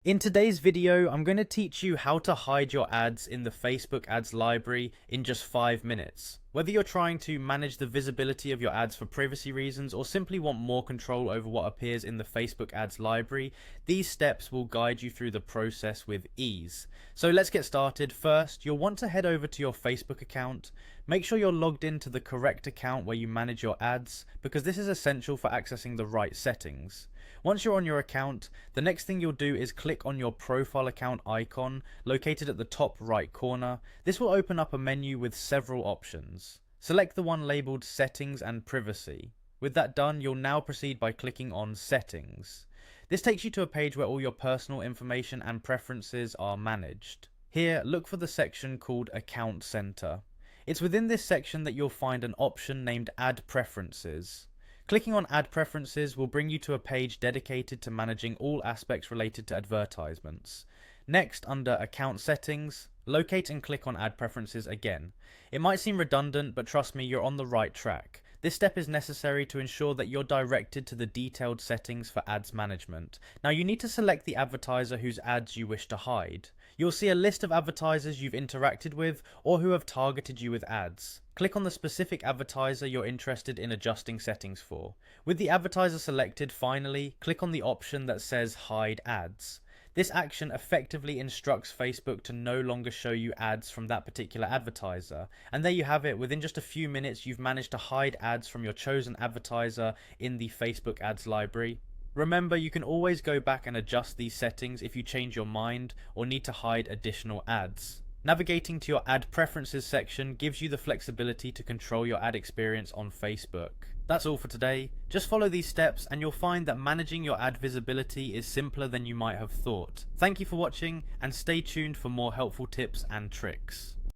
In today's video, I'm going to teach you how to hide your ads in the Facebook ads library in just 5 minutes. Whether you're trying to manage the visibility of your ads for privacy reasons or simply want more control over what appears in the Facebook ads library, these steps will guide you through the process with ease. So let's get started. First, you'll want to head over to your Facebook account. Make sure you're logged into the correct account where you manage your ads, because this is essential for accessing the right settings. Once you're on your account, the next thing you'll do is click on your profile account icon located at the top right corner. This will open up a menu with several options. Select the one labeled Settings and Privacy. With that done, you'll now proceed by clicking on Settings. This takes you to a page where all your personal information and preferences are managed. Here, look for the section called Account Center. It's within this section that you'll find an option named Add Preferences. Clicking on Add Preferences will bring you to a page dedicated to managing all aspects related to advertisements. Next, under Account Settings, locate and click on Add Preferences again. It might seem redundant, but trust me, you're on the right track. This step is necessary to ensure that you're directed to the detailed settings for ads management. Now you need to select the advertiser whose ads you wish to hide. You'll see a list of advertisers you've interacted with or who have targeted you with ads. Click on the specific advertiser you're interested in adjusting settings for. With the advertiser selected, finally, click on the option that says Hide Ads. This action effectively instructs Facebook to no longer show you ads from that particular advertiser. And there you have it. Within just a few minutes, you've managed to hide ads from your chosen advertiser in the Facebook ads library. Remember, you can always go back and adjust these settings if you change your mind or need to hide additional ads. Navigating to your ad preferences section gives you the flexibility to control your ad experience on Facebook. That's all for today. Just follow these steps and you'll find that managing your ad visibility is simpler than you might have thought. Thank you for watching and stay tuned for more helpful tips and tricks.